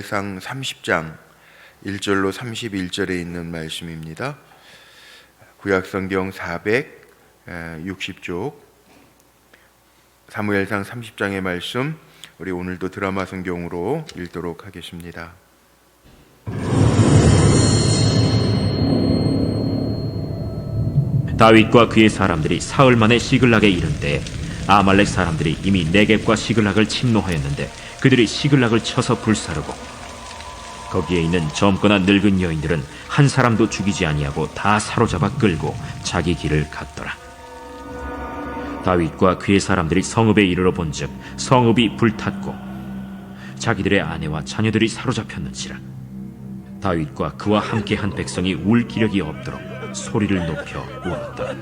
상 30장 1절로 31절에 있는 말씀입니다. 구약성경 460쪽 사무엘상 30장의 말씀, 우리 오늘도 드라마 성경으로 읽도록 하겠습니다. 다윗과 그의 사람들이 사흘 만에 시글락에 이른 때에 아말렉 사람들이 이미 네겝과 시글락을 침노하였는데 그들이 시글락을 쳐서 불사르고 거기에 있는 젊거나 늙은 여인들은 한 사람도 죽이지 아니하고 다 사로잡아 끌고 자기 길을 갔더라. 다윗과 그의 사람들이 성읍에 이르러 본즉 성읍이 불탔고 자기들의 아내와 자녀들이 사로잡혔는지라. 다윗과 그와 함께한 백성이 울 기력이 없도록 소리를 높여 울었더라.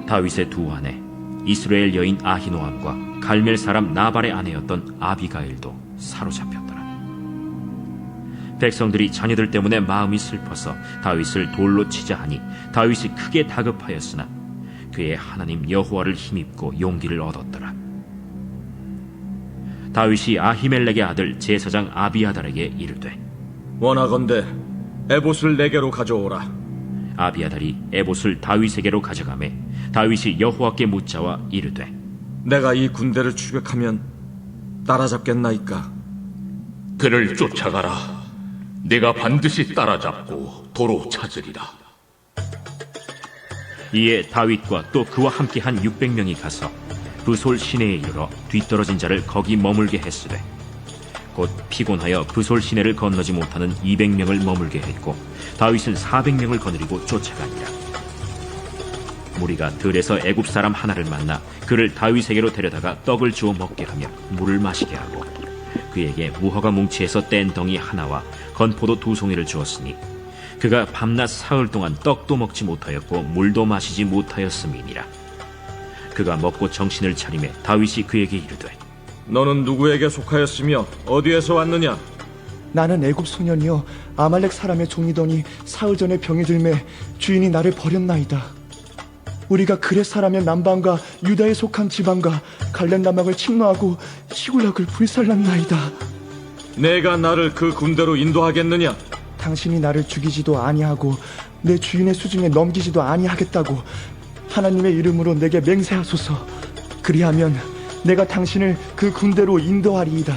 다윗의 두 아내 이스라엘 여인 아히노암과 갈멜 사람 나발의 아내였던 아비가일도 사로잡혔더라. 백성들이 자녀들 때문에 마음이 슬퍼서 다윗을 돌로 치자 하니 다윗이 크게 다급하였으나 그의 하나님 여호와를 힘입고 용기를 얻었더라. 다윗이 아히멜렉의 아들 제사장 아비아달에게 이르되 원하건대 에봇을 내게로 가져오라. 아비아달이 에봇을 다윗에게로 가져가매 다윗이 여호와께 묻자와 이르되 내가 이 군대를 추격하면 따라잡겠나이까? 그를 쫓아가라. 내가 반드시 따라잡고 도로 찾으리라. 이에 다윗과 또 그와 함께한 600명이 가서 브솔 시내에 이르러 뒤떨어진 자를 거기 머물게 했으되 곧 피곤하여 브솔 시내를 건너지 못하는 200명을 머물게 했고 다윗은 400명을 거느리고 쫓아가니라. 무리가 들에서 애굽 사람 하나를 만나 그를 다윗에게로 데려다가 떡을 주어 먹게 하며 물을 마시게 하고 그에게 무화과 뭉치에서 뗀 덩이 하나와 건포도 2송이를 주었으니 그가 밤낮 사흘 동안 떡도 먹지 못하였고 물도 마시지 못하였음이니라. 그가 먹고 정신을 차리매 다윗이 그에게 이르되 너는 누구에게 속하였으며 어디에서 왔느냐? 나는 애굽 소년이여 아말렉 사람의 종이더니 사흘 전에 병이 들매 주인이 나를 버렸나이다. 우리가 그렛 사람의 남방과 유다에 속한 지방과 갈렙 남방을 침노하고 시굴락을 불살랐나이다. 내가 나를 그 군대로 인도하겠느냐? 당신이 나를 죽이지도 아니하고 내 주인의 수중에 넘기지도 아니하겠다고 하나님의 이름으로 내게 맹세하소서. 그리하면 내가 당신을 그 군대로 인도하리이다.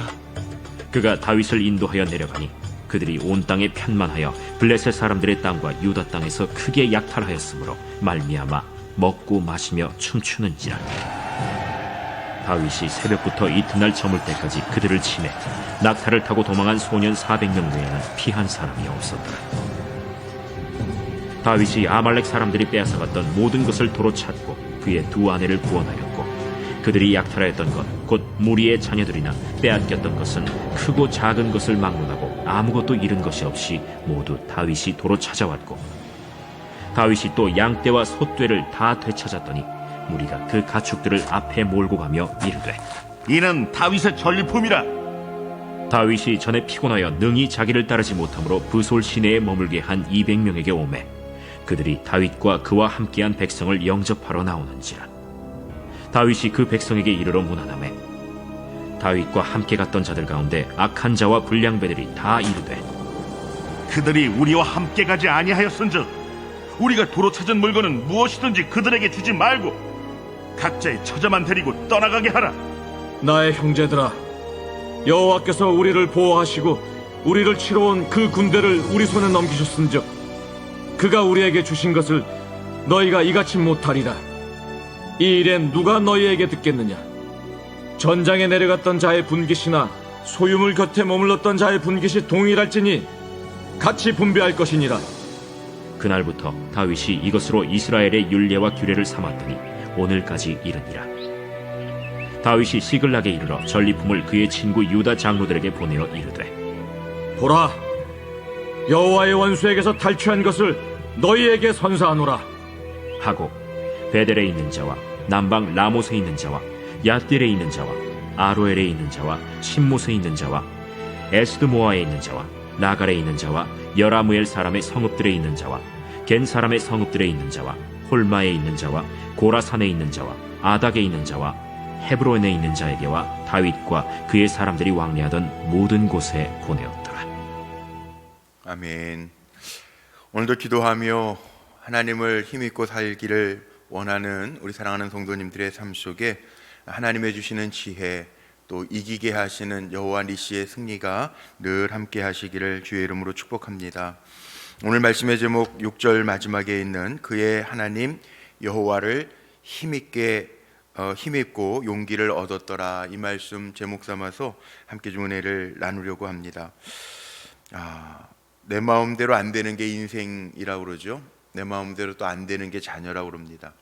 그가 다윗을 인도하여 내려가니 그들이 온 땅에 편만하여 블레셋 사람들의 땅과 유다 땅에서 크게 약탈하였으므로 말미암아 먹고 마시며 춤추는지라. 다윗이 새벽부터 이튿날 저물 때까지 그들을 치매 낙타를 타고 도망한 소년 400명 외에는 피한 사람이 없었더라. 다윗이 아말렉 사람들이 빼앗아갔던 모든 것을 도로 찾고 그의 두 아내를 구원하였고 그들이 약탈하였던 것 곧 무리의 자녀들이나 빼앗겼던 것은 크고 작은 것을 막론하고 아무것도 잃은 것이 없이 모두 다윗이 도로 찾아왔고 다윗이 또 양떼와 소떼를 다 되찾았더니 무리가 그 가축들을 앞에 몰고 가며 이르되 이는 다윗의 전리품이라. 다윗이 전에 피곤하여 능히 자기를 따르지 못하므로 브솔 시내에 머물게 한 200명에게 오매 그들이 다윗과 그와 함께한 백성을 영접하러 나오는지라. 다윗이 그 백성에게 이르러 문안하매 다윗과 함께 갔던 자들 가운데 악한 자와 불량배들이 다 이르되 그들이 우리와 함께 가지 아니하였은즉 우리가 도로 찾은 물건은 무엇이든지 그들에게 주지 말고 각자의 처자만 데리고 떠나가게 하라. 나의 형제들아, 여호와께서 우리를 보호하시고 우리를 치러 온 그 군대를 우리 손에 넘기셨은즉 그가 우리에게 주신 것을 너희가 이같이 못하리라. 이 일엔 누가 너희에게 듣겠느냐? 전장에 내려갔던 자의 분깃이나 소유물 곁에 머물렀던 자의 분깃이 동일할지니 같이 분배할 것이니라. 그날부터 다윗이 이것으로 이스라엘의 율례와 규례를 삼았더니 오늘까지 이르니라. 다윗이 시글락에 이르러 전리품을 그의 친구 유다 장로들에게 보내어 이르되 보라, 여호와의 원수에게서 탈취한 것을 너희에게 선사하노라 하고 베델에 있는 자와 남방 라못에 있는 자와 얏딜에 있는 자와 아로엘에 있는 자와 신못에 있는 자와 에스드모아에 있는 자와 나갈에 있는 자와 여라무엘 사람의 성읍들에 있는 자와 겐 사람의 성읍들에 있는 자와 홀마에 있는 자와 고라산에 있는 자와 아닥에 있는 자와 헤브론에 있는 자에게와 다윗과 그의 사람들이 왕래하던 모든 곳에 보내었더라. 아멘. 오늘도 기도하며 하나님을 힘입고 살기를 원하는 우리 사랑하는 성도님들의 삶 속에 하나님의 주시는 지혜, 또 이기게 하시는 여호와 니시의 승리가 늘 함께 하시기를 주의 이름으로 축복합니다. 오늘 말씀의 제목 6절 마지막에 있는 그의 하나님 여호와를 힘입고 용기를 얻었더라, 이 말씀 제목 삼아서 함께 좀 은혜를 나누려고 합니다. 내 마음대로 안 되는 게 인생이라고 그러죠. 내 마음대로 또 안 되는 게 자녀라고 그럽니다.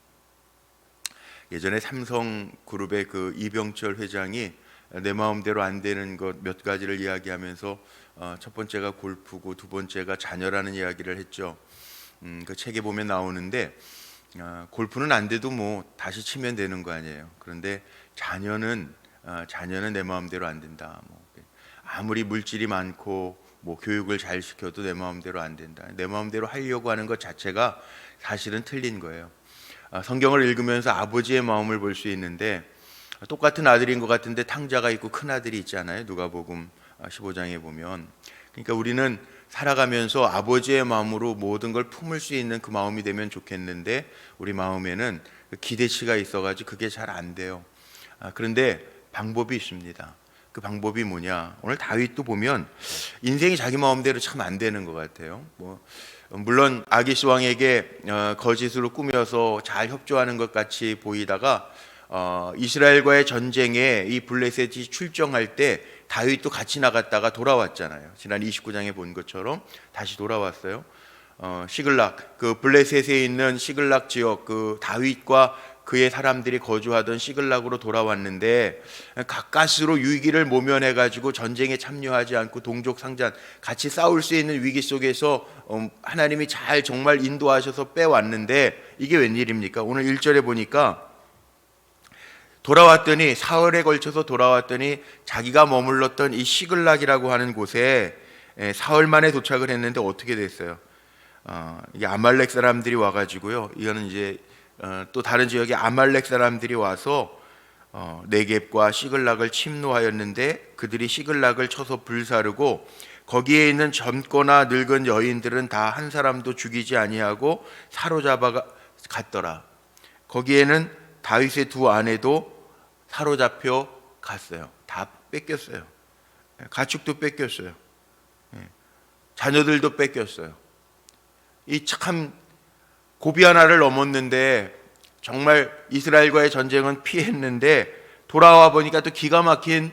예전에 삼성그룹의 그 이병철 회장이 내 마음대로 안 되는 것 몇 가지를 이야기하면서 첫 번째가 골프고 두 번째가 자녀라는 이야기를 했죠. 그 책에 보면 나오는데 골프는 안 돼도 뭐 다시 치면 되는 거 아니에요. 그런데 자녀는 내 마음대로 안 된다. 아무리 물질이 많고 뭐 교육을 잘 시켜도 내 마음대로 안 된다. 내 마음대로 하려고 하는 것 자체가 사실은 틀린 거예요. 성경을 읽으면서 아버지의 마음을 볼 수 있는데 똑같은 아들인 것 같은데 탕자가 있고 큰 아들이 있잖아요. 누가복음 15장에 보면. 그러니까 우리는 살아가면서 아버지의 마음으로 모든 걸 품을 수 있는 그 마음이 되면 좋겠는데 우리 마음에는 기대치가 있어가지고 그게 잘 안 돼요. 그런데 방법이 있습니다. 그 방법이 뭐냐? 오늘 다윗도 보면 인생이 자기 마음대로 참 안 되는 것 같아요. 물론 아기스 왕에게 거짓으로 꾸며서 잘 협조하는 것 같이 보이다가 이스라엘과의 전쟁에 이 블레셋이 출정할 때 다윗도 같이 나갔다가 돌아왔잖아요. 지난 29장에 본 것처럼 다시 돌아왔어요. 시글락, 그 블레셋에 있는 시글락 지역, 그 다윗과 그의 사람들이 거주하던 시글락으로 돌아왔는데 가까스로 위기를 모면해 가지고 전쟁에 참여하지 않고 동족 상잔 같이 싸울 수 있는 위기 속에서 하나님이 잘 정말 인도하셔서 빼왔는데 이게 웬일입니까? 오늘 1절에 보니까 돌아왔더니 사흘에 걸쳐서 돌아왔더니 자기가 머물렀던 이 시글락이라고 하는 곳에 사흘 만에 도착을 했는데 어떻게 됐어요? 이게 아말렉 사람들이 와가지고요. 이거는 이제 또 다른 지역에 아말렉 사람들이 와서 네겝과 시글락을 침노하였는데 그들이 시글락을 쳐서 불사르고 거기에 있는 젊거나 늙은 여인들은 다 한 사람도 죽이지 아니하고 사로잡아 갔더라. 거기에는 다윗의 두 아내도 사로잡혀 갔어요. 다 뺏겼어요. 가축도 뺏겼어요. 자녀들도 뺏겼어요. 이 참 고비 하나를 넘었는데 정말 이스라엘과의 전쟁은 피했는데 돌아와 보니까 또 기가 막힌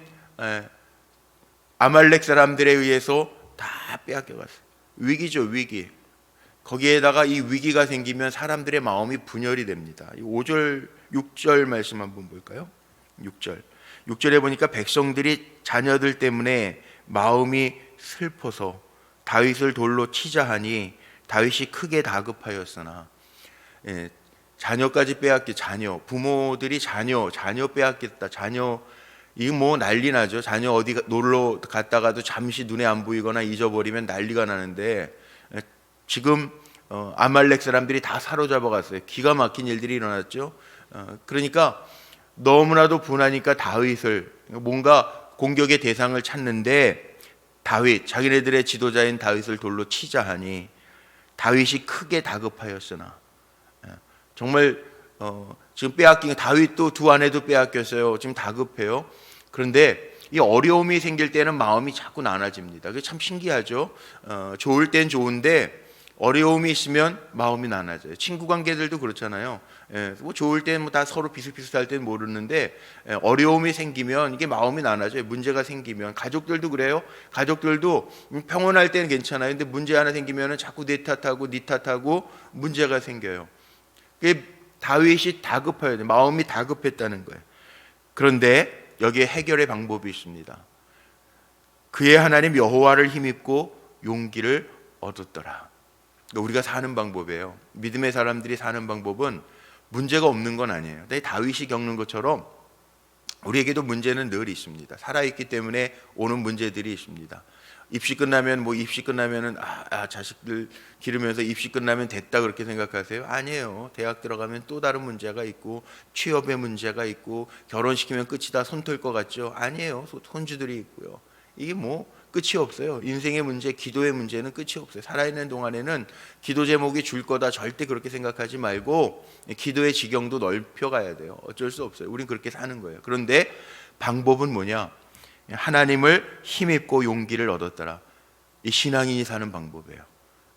아말렉 사람들에 의해서 다 빼앗겨갔어요. 위기죠, 위기. 거기에다가 이 위기가 생기면 사람들의 마음이 분열이 됩니다. 5절, 6절 말씀 한번 볼까요? 6절에 보니까 백성들이 자녀들 때문에 마음이 슬퍼서 다윗을 돌로 치자 하니 다윗이 크게 다급하였으나 자녀까지 빼앗기, 자녀, 부모들이 자녀 빼앗겠다. 자녀, 이거 뭐 난리 나죠. 자녀 어디 놀러 갔다가도 잠시 눈에 안 보이거나 잊어버리면 난리가 나는데 지금 아말렉 사람들이 다 사로잡아 갔어요. 기가 막힌 일들이 일어났죠. 그러니까 너무나도 분하니까 다윗을, 뭔가 공격의 대상을 찾는데 다윗, 자기네들의 지도자인 다윗을 돌로 치자 하니 다윗이 크게 다급하였으나, 정말 지금 빼앗긴, 다윗도 두 아내도 빼앗겼어요. 지금 다급해요. 그런데 이 어려움이 생길 때는 마음이 자꾸 나눠집니다. 그게 참 신기하죠. 좋을 땐 좋은데 어려움이 있으면 마음이 나눠져요. 친구 관계들도 그렇잖아요. 뭐 좋을 땐 뭐 다 서로 비슷비슷할 땐 모르는데 어려움이 생기면 이게 마음이 나눠져요. 문제가 생기면. 가족들도 그래요. 가족들도 평온할 때는 괜찮아요. 근데 문제 하나 생기면 자꾸 내 탓하고 네 탓하고 문제가 생겨요. 그게 다윗이 다급해요. 마음이 다급했다는 거예요. 그런데 여기에 해결의 방법이 있습니다. 그의 하나님 여호와를 힘입고 용기를 얻었더라. 우리가 사는 방법이에요. 믿음의 사람들이 사는 방법은 문제가 없는 건 아니에요. 다윗이 겪는 것처럼 우리에게도 문제는 늘 있습니다. 살아있기 때문에 오는 문제들이 있습니다. 입시 끝나면 입시 끝나면은 자식들 기르면서 입시 끝나면 됐다 그렇게 생각하세요? 아니에요. 대학 들어가면 또 다른 문제가 있고 취업의 문제가 있고 결혼시키면 끝이다 손 털 것 같죠? 아니에요. 손주들이 있고요. 이게 끝이 없어요. 인생의 문제, 기도의 문제는 끝이 없어요. 살아있는 동안에는 기도 제목이 줄 거다 절대 그렇게 생각하지 말고 기도의 지경도 넓혀가야 돼요. 어쩔 수 없어요. 우린 그렇게 사는 거예요. 그런데 방법은 뭐냐? 하나님을 힘입고 용기를 얻었더라. 이 신앙인이 사는 방법이에요.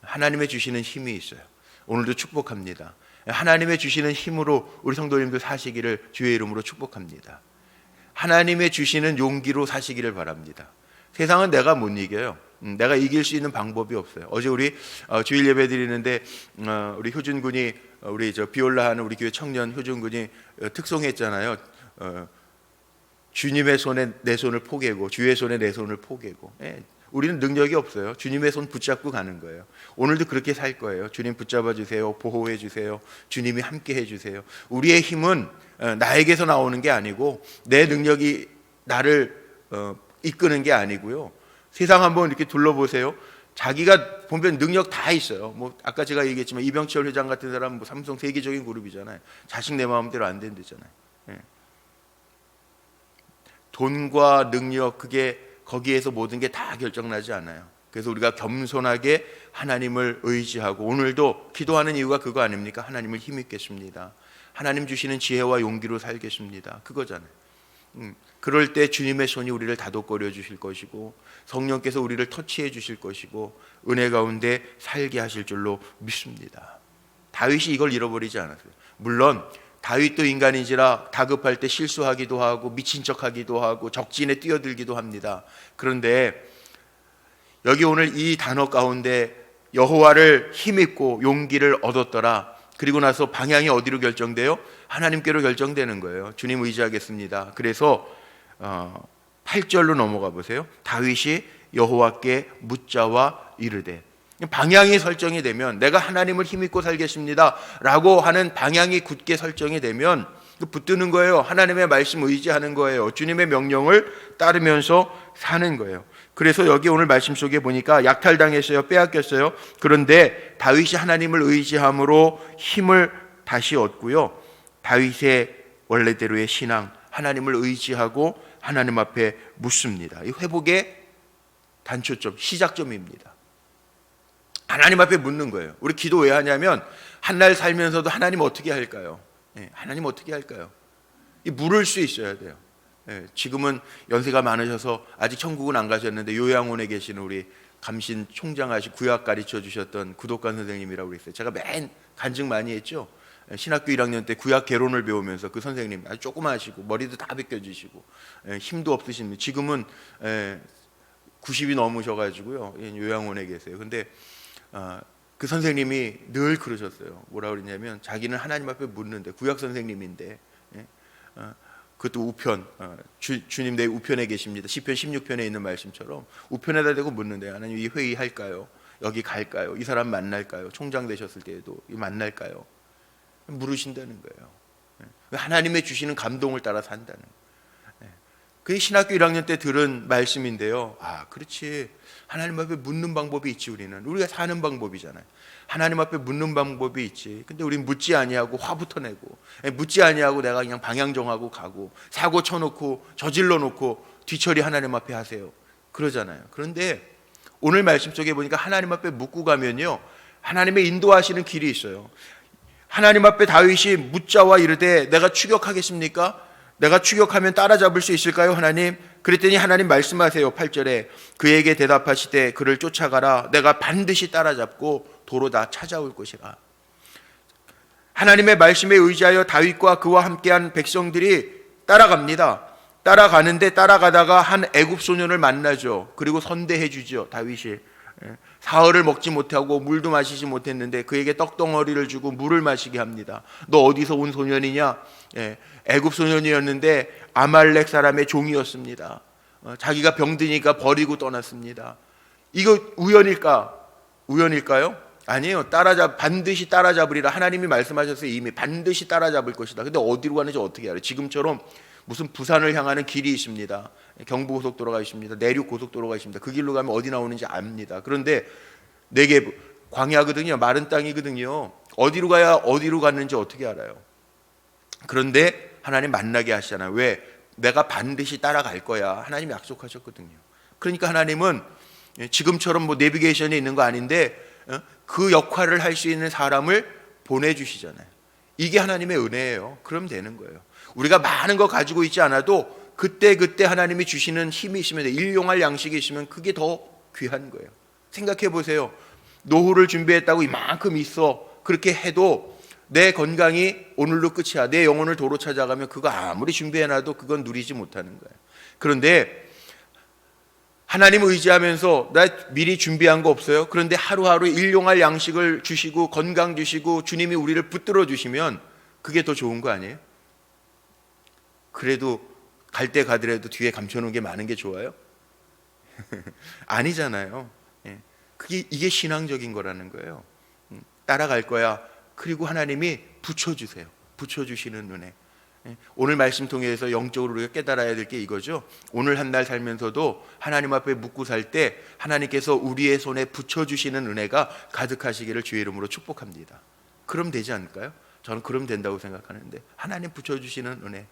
하나님의 주시는 힘이 있어요. 오늘도 축복합니다. 하나님의 주시는 힘으로 우리 성도님들 사시기를 주의 이름으로 축복합니다. 하나님의 주시는 용기로 사시기를 바랍니다. 세상은 내가 못 이겨요. 내가 이길 수 있는 방법이 없어요. 어제 우리 주일 예배 드리는데 우리 효준 군이 우리 비올라 하는 우리 교회 청년 효준 군이 특송했잖아요. 주님의 손에 내 손을 포개고 주의 손에 내 손을 포개고. 우리는 능력이 없어요. 주님의 손 붙잡고 가는 거예요. 오늘도 그렇게 살 거예요. 주님 붙잡아 주세요. 보호해 주세요. 주님이 함께 해 주세요. 우리의 힘은 나에게서 나오는 게 아니고 내 능력이 나를 이끄는 게 아니고요. 세상 한번 이렇게 둘러보세요. 자기가 보면 능력 다 있어요. 아까 제가 얘기했지만 이병철 회장 같은 사람 삼성 세계적인 그룹이잖아요. 자식 내 마음대로 안 된다잖아요. 돈과 능력 그게 거기에서 모든 게 다 결정나지 않아요. 그래서 우리가 겸손하게 하나님을 의지하고 오늘도 기도하는 이유가 그거 아닙니까? 하나님을 힘입겠습니다. 하나님 주시는 지혜와 용기로 살겠습니다. 그거잖아요. 그럴 때 주님의 손이 우리를 다독거려 주실 것이고 성령께서 우리를 터치해 주실 것이고 은혜 가운데 살게 하실 줄로 믿습니다. 다윗이 이걸 잃어버리지 않았어요. 물론 다윗도 인간인지라 다급할 때 실수하기도 하고 미친 척하기도 하고 적진에 뛰어들기도 합니다. 그런데 여기 오늘 이 단어 가운데 여호와를 힘입고 용기를 얻었더라. 그리고 나서 방향이 어디로 결정돼요? 하나님께로 결정되는 거예요. 주님 의지하겠습니다. 그래서 8절로 넘어가 보세요. 다윗이 여호와께 묻자와 이르되. 방향이 설정이 되면 내가 하나님을 힘입고 살겠습니다 라고 하는 방향이 굳게 설정이 되면 붙드는 거예요. 하나님의 말씀 의지하는 거예요. 주님의 명령을 따르면서 사는 거예요. 그래서 여기 오늘 말씀 속에 보니까 약탈당했어요. 빼앗겼어요. 그런데 다윗이 하나님을 의지함으로 힘을 다시 얻고요. 다윗의 원래대로의 신앙, 하나님을 의지하고 하나님 앞에 묻습니다. 이 회복의 단초점, 시작점입니다. 하나님 앞에 묻는 거예요. 우리 기도 왜 하냐면 한 날 살면서도 하나님 어떻게 할까요? 하나님 어떻게 할까요? 물을 수 있어야 돼요. 지금은 연세가 많으셔서 아직 천국은 안 가셨는데 요양원에 계시는 우리 감신 총장하시 구약 가르쳐 주셨던 구독관 선생님이라고 그랬어요. 제가 맨 간증 많이 했죠. 신학교 1학년 때 구약 개론을 배우면서 그 선생님 아주 조그마하시고 머리도 다 벗겨지시고 힘도 없으신 지금은 90이 넘으셔가지고요 요양원에 계세요. 근데 그 선생님이 늘 그러셨어요. 뭐라 그러냐면 자기는 하나님 앞에 묻는데 구약 선생님인데 그것도 우편 주님 내 우편에 계십니다. 시편 16편에 있는 말씀처럼 우편에다 대고 묻는데 하나님 이 회의 할까요? 여기 갈까요? 이 사람 만날까요? 총장 되셨을 때에도 만날까요? 물으신다는 거예요. 하나님의 주시는 감동을 따라 산다는 거예요. 그게 신학교 1학년 때 들은 말씀인데요. 그렇지. 하나님 앞에 묻는 방법이 있지. 우리가 사는 방법이잖아요. 하나님 앞에 묻는 방법이 있지. 근데 우린 묻지 아니하고 화부터 내고 묻지 아니하고 내가 그냥 방향 정하고 가고 사고 쳐놓고 저질러 놓고 뒤처리 하나님 앞에 하세요. 그러잖아요. 그런데 오늘 말씀 속에 보니까 하나님 앞에 묻고 가면요 하나님의 인도하시는 길이 있어요. 하나님 앞에 다윗이 묻자와 이르되 내가 추격하겠습니까? 내가 추격하면 따라잡을 수 있을까요 하나님? 그랬더니 하나님 말씀하세요. 8절에 그에게 대답하시되 그를 쫓아가라. 내가 반드시 따라잡고 도로 다 찾아올 것이라. 하나님의 말씀에 의지하여 다윗과 그와 함께한 백성들이 따라갑니다. 따라가는데 따라가다가 한 애굽 소년을 만나죠. 그리고 선대해 주죠. 다윗이 사흘을 먹지 못하고 물도 마시지 못했는데 그에게 떡덩어리를 주고 물을 마시게 합니다. 너 어디서 온 소년이냐? 애굽 소년이었는데 아말렉 사람의 종이었습니다. 자기가 병드니까 버리고 떠났습니다. 이거 우연일까요? 아니에요. 반드시 따라잡으리라. 하나님이 말씀하셨어요. 이미 반드시 따라잡을 것이다. 근데 어디로 가는지 어떻게 알아요? 지금처럼 무슨 부산을 향하는 길이 있습니다. 경부고속도로가 있습니다. 내륙고속도로가 있습니다. 그 길로 가면 어디 나오는지 압니다. 그런데 내게 광야거든요. 마른 땅이거든요. 어디로 가야 어디로 갔는지 어떻게 알아요? 그런데 하나님 만나게 하시잖아요. 왜? 내가 반드시 따라갈 거야. 하나님 약속하셨거든요. 그러니까 하나님은 지금처럼 뭐 내비게이션이 있는 거 아닌데 그 역할을 할 수 있는 사람을 보내주시잖아요. 이게 하나님의 은혜예요. 그럼 되는 거예요. 우리가 많은 거 가지고 있지 않아도 그때 하나님이 주시는 힘이 있으면, 일용할 양식이 있으면 그게 더 귀한 거예요. 생각해 보세요. 노후를 준비했다고 이만큼 있어. 그렇게 해도 내 건강이 오늘로 끝이야. 내 영혼을 도로 찾아가면 그거 아무리 준비해놔도 그건 누리지 못하는 거예요. 그런데 하나님을 의지하면서 나 미리 준비한 거 없어요? 그런데 하루하루 일용할 양식을 주시고 건강 주시고 주님이 우리를 붙들어 주시면 그게 더 좋은 거 아니에요? 그래도 갈 때 가더라도 뒤에 감춰놓은 게 많은 게 좋아요? 아니잖아요. 이게 신앙적인 거라는 거예요. 따라갈 거야. 그리고 하나님이 붙여주세요. 붙여주시는 은혜. 오늘 말씀 통해서 영적으로 우리가 깨달아야 될 게 이거죠. 오늘 한 날 살면서도 하나님 앞에 묻고 살 때 하나님께서 우리의 손에 붙여주시는 은혜가 가득하시기를 주의 이름으로 축복합니다. 그럼 되지 않을까요? 저는 그럼 된다고 생각하는데, 하나님 붙여주시는 은혜.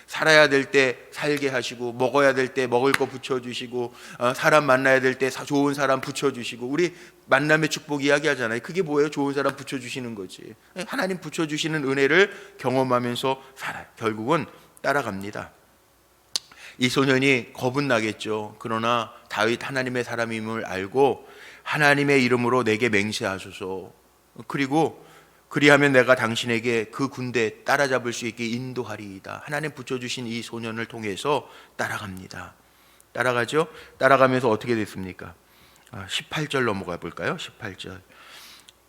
살아야 될 때 살게 하시고, 먹어야 될 때 먹을 거 붙여주시고, 사람 만나야 될 때 좋은 사람 붙여주시고. 우리 만남의 축복 이야기 하잖아요. 그게 뭐예요? 좋은 사람 붙여주시는 거지. 하나님 붙여주시는 은혜를 경험하면서 살아요. 결국은 따라갑니다. 이 소년이 겁은 나겠죠. 그러나 다윗 하나님의 사람임을 알고 하나님의 이름으로 내게 맹세하소서, 그리고 그리하면 내가 당신에게 그 군대 따라잡을 수 있게 인도하리이다. 하나님 붙여주신 이 소년을 통해서 따라갑니다. 따라가죠. 따라가면서 어떻게 됐습니까? 18절 넘어가 볼까요? 18절.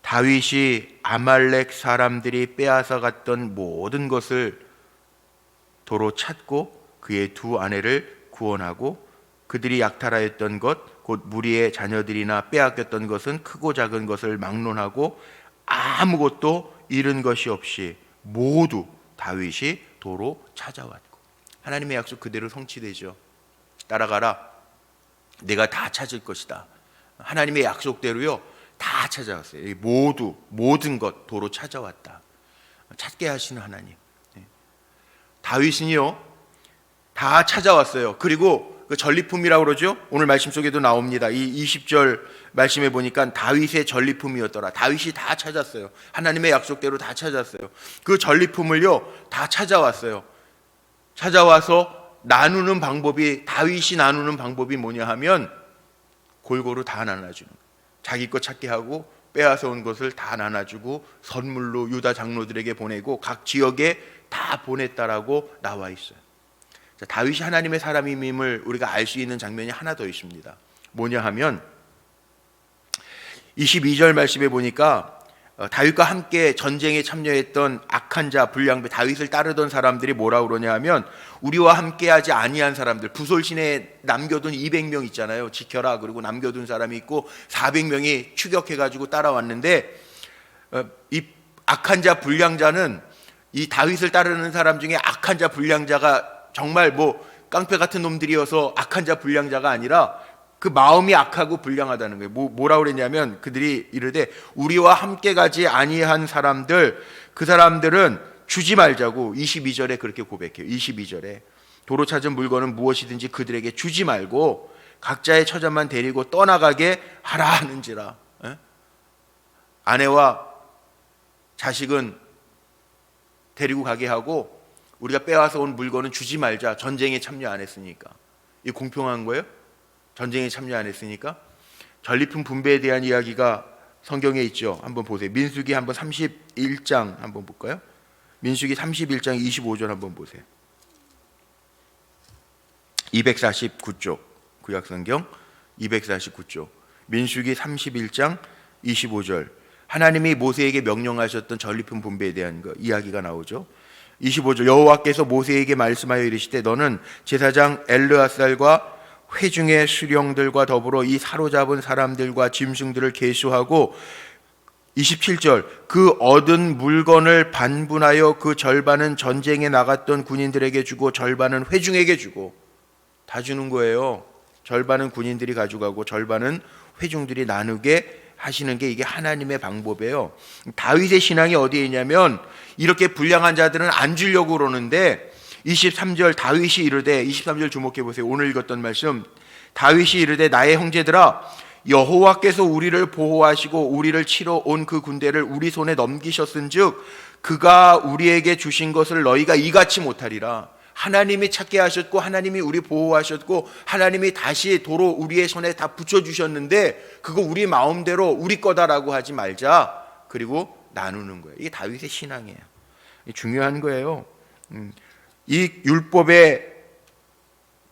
다윗이 아말렉 사람들이 빼앗아 갔던 모든 것을 도로 찾고 그의 두 아내를 구원하고 그들이 약탈하였던 것 곧 무리의 자녀들이나 빼앗겼던 것은 크고 작은 것을 막론하고 아무것도 잃은 것이 없이 모두 다윗이 도로 찾아왔고. 하나님의 약속 그대로 성취되죠. 따라가라. 내가 다 찾을 것이다. 하나님의 약속대로요, 다 찾아왔어요. 모든 것 도로 찾아왔다. 찾게 하시는 하나님. 다윗은요 다 찾아왔어요. 그리고 그 전리품이라고 그러죠. 오늘 말씀 속에도 나옵니다. 이 20절 말씀에 보니까 다윗의 전리품이었더라. 다윗이 다 찾았어요. 하나님의 약속대로 다 찾았어요. 그 전리품을요 다 찾아왔어요. 찾아와서 나누는 방법이, 다윗이 나누는 방법이 뭐냐 하면 골고루 다 나눠주는 거예요. 자기 것 찾게 하고 빼앗아 온 것을 다 나눠주고 선물로 유다 장로들에게 보내고 각 지역에 다 보냈다라고 나와 있어요. 자, 다윗이 하나님의 사람임을 우리가 알 수 있는 장면이 하나 더 있습니다. 뭐냐 하면 22절 말씀에 보니까 다윗과 함께 전쟁에 참여했던 악한 자, 불량배, 다윗을 따르던 사람들이 뭐라 그러냐 하면 우리와 함께하지 아니한 사람들, 부솔 시내에 남겨둔 200명 있잖아요. 지켜라. 그리고 남겨둔 사람이 있고 400명이 추격해가지고 따라왔는데 이 악한 자, 불량자는 이 다윗을 따르는 사람 중에 악한 자, 불량자가 정말 뭐 깡패 같은 놈들이어서 악한 자, 불량자가 아니라 그 마음이 악하고 불량하다는 거예요. 뭐라고 그랬냐면 그들이 이르되 우리와 함께 가지 아니한 사람들, 그 사람들은 주지 말자고 22절에 그렇게 고백해요. 22절에 도로 찾은 물건은 무엇이든지 그들에게 주지 말고 각자의 처자만 데리고 떠나가게 하라 하는지라. 아내와 자식은 데리고 가게 하고 우리가 빼와서 온 물건은 주지 말자. 전쟁에 참여 안 했으니까. 이 공평한 거예요? 전쟁에 참여 안 했으니까. 전리품 분배에 대한 이야기가 성경에 있죠. 한번 보세요. 민수기 한번 31장 한번 볼까요? 민수기 31장 25절 한번 보세요. 249쪽 구약성경 249쪽 민수기 31장 25절 하나님이 모세에게 명령하셨던 전리품 분배에 대한 이야기가 나오죠. 25절 여호와께서 모세에게 말씀하여 이르시되 너는 제사장 엘르아살과 회중의 수령들과 더불어 이 사로잡은 사람들과 짐승들을 계수하고 27절 그 얻은 물건을 반분하여 그 절반은 전쟁에 나갔던 군인들에게 주고 절반은 회중에게 주고 다 주는 거예요. 절반은 군인들이 가져가고 절반은 회중들이 나누게 하시는 게 이게 하나님의 방법이에요. 다윗의 신앙이 어디에 있냐면 이렇게 불량한 자들은 안 주려고 그러는데 23절 다윗이 이르되 23절 주목해 보세요. 오늘 읽었던 말씀 다윗이 이르되 나의 형제들아 여호와께서 우리를 보호하시고 우리를 치러 온 그 군대를 우리 손에 넘기셨은즉 그가 우리에게 주신 것을 너희가 이같이 못하리라. 하나님이 찾게 하셨고 하나님이 우리 보호하셨고 하나님이 다시 도로 우리의 손에 다 붙여주셨는데 그거 우리 마음대로 우리 거다라고 하지 말자. 그리고 나누는 거예요. 이게 다윗의 신앙이에요. 중요한 거예요. 이 율법의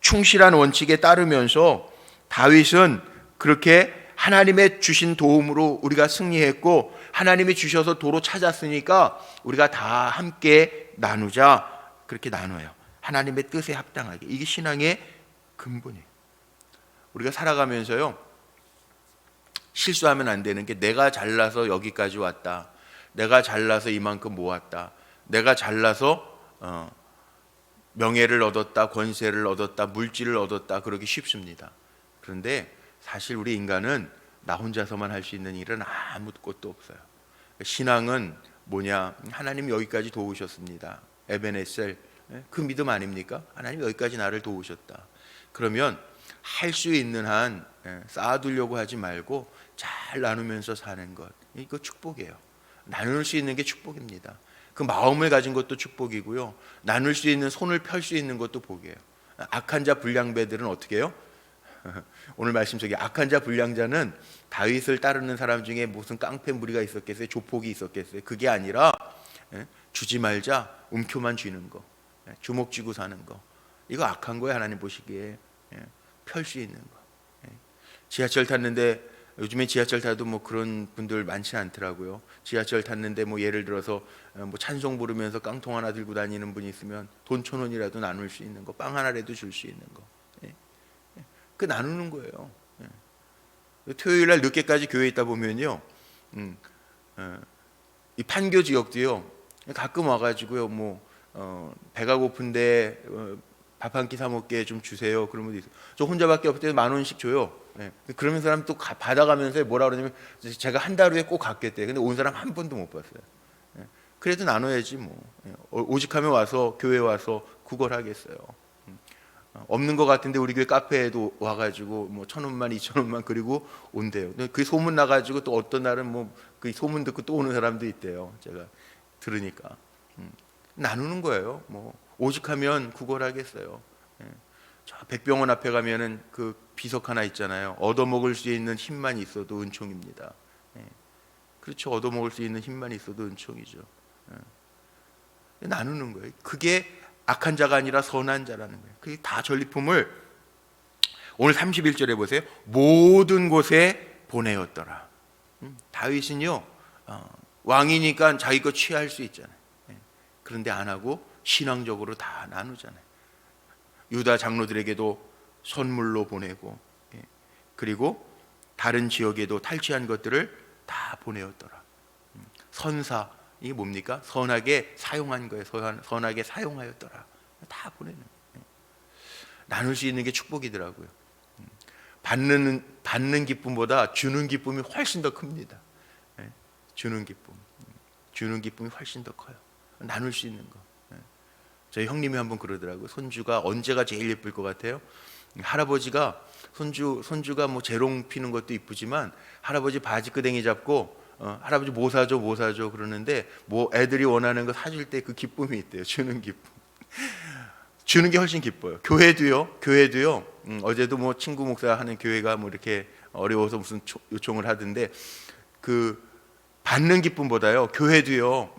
충실한 원칙에 따르면서 다윗은 그렇게 하나님의 주신 도움으로 우리가 승리했고 하나님이 주셔서 도로 찾았으니까 우리가 다 함께 나누자. 그렇게 나눠요. 하나님의 뜻에 합당하게. 이게 신앙의 근본이에요. 우리가 살아가면서요 실수하면 안 되는 게 내가 잘나서 여기까지 왔다. 내가 잘나서 이만큼 모았다. 내가 잘나서 명예를 얻었다. 권세를 얻었다. 물질을 얻었다. 그러기 쉽습니다. 그런데 사실 우리 인간은 나 혼자서만 할 수 있는 일은 아무것도 없어요. 신앙은 뭐냐? 하나님 여기까지 도우셨습니다. 에베네셀 그 믿음 아닙니까? 하나님 여기까지 나를 도우셨다. 그러면 할 수 있는 한 쌓아두려고 하지 말고 잘 나누면서 사는 것, 이거 축복이에요. 나눌 수 있는 게 축복입니다. 그 마음을 가진 것도 축복이고요. 나눌 수 있는 손을 펼 수 있는 것도 복이에요. 악한 자 불량배들은 어떻게 해요? 오늘 말씀 속에 악한 자 불량자는 다윗을 따르는 사람 중에 무슨 깡패 무리가 있었겠어요? 조폭이 있었겠어요? 그게 아니라 주지 말자, 움켜만 쥐는 거, 주먹 쥐고 사는 거, 이거 악한 거예요. 하나님 보시기에 펼 수 있는 거. 지하철 탔는데 요즘에 지하철 타도 뭐 그런 분들 많지 않더라고요. 지하철 탔는데 뭐 예를 들어서 뭐 찬송 부르면서 깡통 하나 들고 다니는 분이 있으면 돈 1,000원이라도 나눌 수 있는 거, 빵 하나라도 줄 수 있는 거, 그 나누는 거예요. 토요일 날 늦게까지 교회에 있다 보면요, 이 판교 지역도요 가끔 와가지고요 뭐 배가 고픈데 밥 한 끼 사 먹게 좀 주세요. 그런 분도 있어요. 저 혼자밖에 없을 때 10,000원씩 줘요. 그러면 사람 또 받아가면서 뭐라 그러냐면 제가 한 달 후에 꼭 갚겠대. 근데 온 사람 한 번도 못 봤어요. 그래도 나눠야지 뭐. 오직하면 와서 교회 와서 구걸하겠어요. 없는 것 같은데 우리 교회 카페에도 와가지고 뭐 1,000원만 2,000원만 그리고 온대요. 그 소문 나가지고 또 어떤 날은 뭐 그 소문 듣고 또 오는 사람도 있대요. 제가 들으니까 나누는 거예요. 뭐 오직하면 구걸하겠어요. 저 백병원 앞에 가면은 그 비석 하나 있잖아요. 얻어먹을 수 있는 힘만 있어도 은총입니다. 그렇죠. 얻어먹을 수 있는 힘만 있어도 은총이죠. 나누는 거예요. 그게 악한 자가 아니라 선한 자라는 거예요. 그게 다 전리품을 오늘 31절에 보세요. 모든 곳에 보내었더라. 다윗은요 왕이니까 자기 거 취할 수 있잖아요. 그런데 안 하고 신앙적으로 다 나누잖아요. 유다 장로들에게도 선물로 보내고, 그리고 다른 지역에도 탈취한 것들을 다 보내었더라. 선사, 이게 뭡니까? 선하게 사용한 거예요. 선하게 사용하였더라. 다 보내는 거예요. 나눌 수 있는 게 축복이더라고요. 받는 기쁨보다 주는 기쁨이 훨씬 더 큽니다. 주는 기쁨이 훨씬 더 커요. 나눌 수 있는 거. 저희 형님이 한번 그러더라고요. 손주가 언제가 제일 예쁠 것 같아요? 할아버지가 손주가 뭐 재롱 피는 것도 이쁘지만 할아버지 바지끄댕이 잡고 할아버지 뭐 사줘 그러는데 뭐 애들이 원하는 거 사줄 때 그 기쁨이 있대요. 주는 기쁨. 주는 게 훨씬 기뻐요. 교회도요. 어제도 뭐 친구 목사 하는 교회가 뭐 이렇게 어려워서 무슨 요청을 하던데 그 받는 기쁨보다요. 교회도요.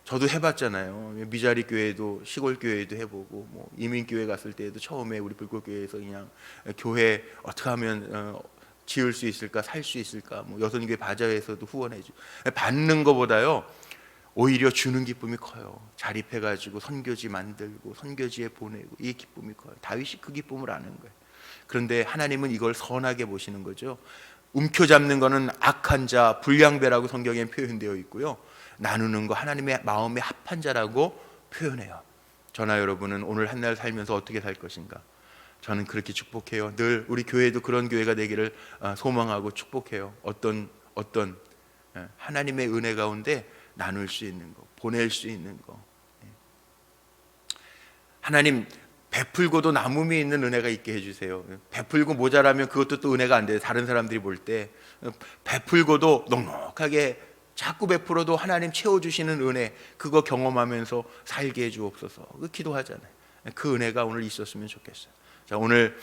저도 해봤잖아요. 미자리 교회도 시골 교회도 해보고 뭐 이민 교회 갔을 때도 처음에 우리 불꽃교회에서 그냥 교회 어떻게 하면 지을 수 있을까, 살 수 있을까, 뭐 여선교회 바자회에서도 후원해줘. 받는 것보다요. 오히려 주는 기쁨이 커요. 자립해가지고 선교지 만들고 선교지에 보내고 이 기쁨이 커요. 다윗이 그 기쁨을 아는 거예요. 그런데 하나님은 이걸 선하게 보시는 거죠. 움켜잡는 거는 악한 자, 불량배라고 성경에 표현되어 있고요. 나누는 거 하나님의 마음에 합한 자라고 표현해요. 저나 여러분은 오늘 한 날 살면서 어떻게 살 것인가? 저는 그렇게 축복해요. 늘 우리 교회도 그런 교회가 되기를 소망하고 축복해요. 어떤 하나님의 은혜 가운데 나눌 수 있는 거, 보낼 수 있는 거. 하나님 베풀고도 남음이 있는 은혜가 있게 해주세요. 베풀고 모자라면 그것도 또 은혜가 안 돼요. 다른 사람들이 볼 때 베풀고도 넉넉하게 자꾸 베풀어도 하나님 채워주시는 은혜, 그거 경험하면서 살게 해주옵소서. 그 기도하잖아요. 그 은혜가 오늘 있었으면 좋겠어요. 자, 오늘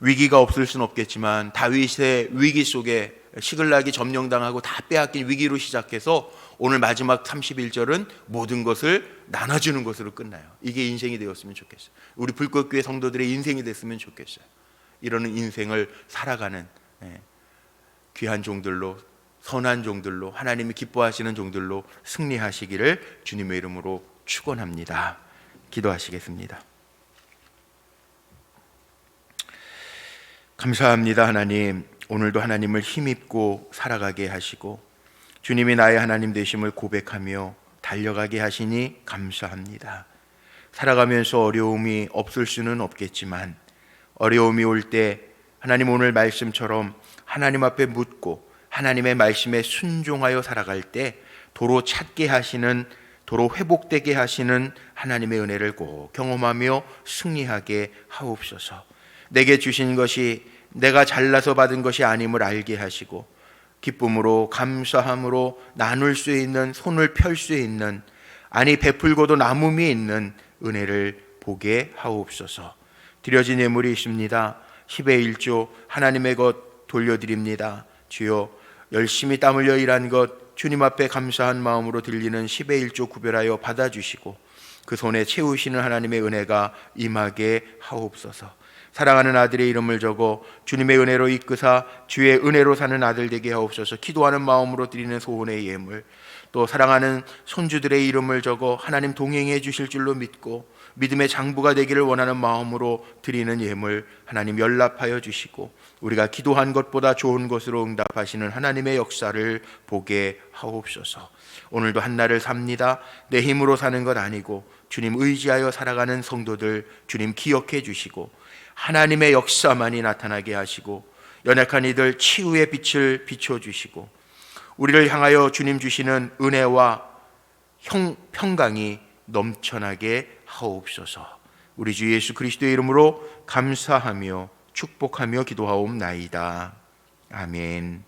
위기가 없을 수는 없겠지만 다윗의 위기 속에 시글락이 점령당하고 다 빼앗긴 위기로 시작해서 오늘 마지막 31절은 모든 것을 나눠주는 것으로 끝나요. 이게 인생이 되었으면 좋겠어요. 우리 불꽃교회 성도들의 인생이 됐으면 좋겠어요. 이러는 인생을 살아가는 귀한 종들로, 선한 종들로, 하나님이 기뻐하시는 종들로 승리하시기를 주님의 이름으로 축원합니다. 기도하시겠습니다. 감사합니다. 하나님, 오늘도 하나님을 힘입고 살아가게 하시고 주님이 나의 하나님 되심을 고백하며 달려가게 하시니 감사합니다. 살아가면서 어려움이 없을 수는 없겠지만 어려움이 올 때 하나님 오늘 말씀처럼 하나님 앞에 묻고 하나님의 말씀에 순종하여 살아갈 때 도로 찾게 하시는, 도로 회복되게 하시는 하나님의 은혜를 꼭 경험하며 승리하게 하옵소서. 내게 주신 것이 내가 잘나서 받은 것이 아님을 알게 하시고 기쁨으로 감사함으로 나눌 수 있는, 손을 펼 수 있는, 아니 베풀고도 남음이 있는 은혜를 보게 하옵소서. 드려진 예물이 있습니다. 10의 1조 하나님의 것 돌려드립니다. 주여, 열심히 땀 흘려 일한 것 주님 앞에 감사한 마음으로 드리는 10의 1조 구별하여 받아주시고 그 손에 채우시는 하나님의 은혜가 임하게 하옵소서. 사랑하는 아들의 이름을 적어 주님의 은혜로 이끄사 주의 은혜로 사는 아들 되게 하옵소서. 기도하는 마음으로 드리는 소원의 예물, 또 사랑하는 손주들의 이름을 적어 하나님 동행해 주실 줄로 믿고 믿음의 장부가 되기를 원하는 마음으로 드리는 예물 하나님 연락하여 주시고 우리가 기도한 것보다 좋은 것으로 응답하시는 하나님의 역사를 보게 하옵소서. 오늘도 한날을 삽니다. 내 힘으로 사는 것 아니고 주님 의지하여 살아가는 성도들 주님 기억해 주시고 하나님의 역사만이 나타나게 하시고 연약한 이들 치유의 빛을 비춰주시고 우리를 향하여 주님 주시는 은혜와 평강이 넘쳐나게 하옵소서. 우리 주 예수 그리스도의 이름으로 감사하며 축복하며 기도하옵나이다. 아멘.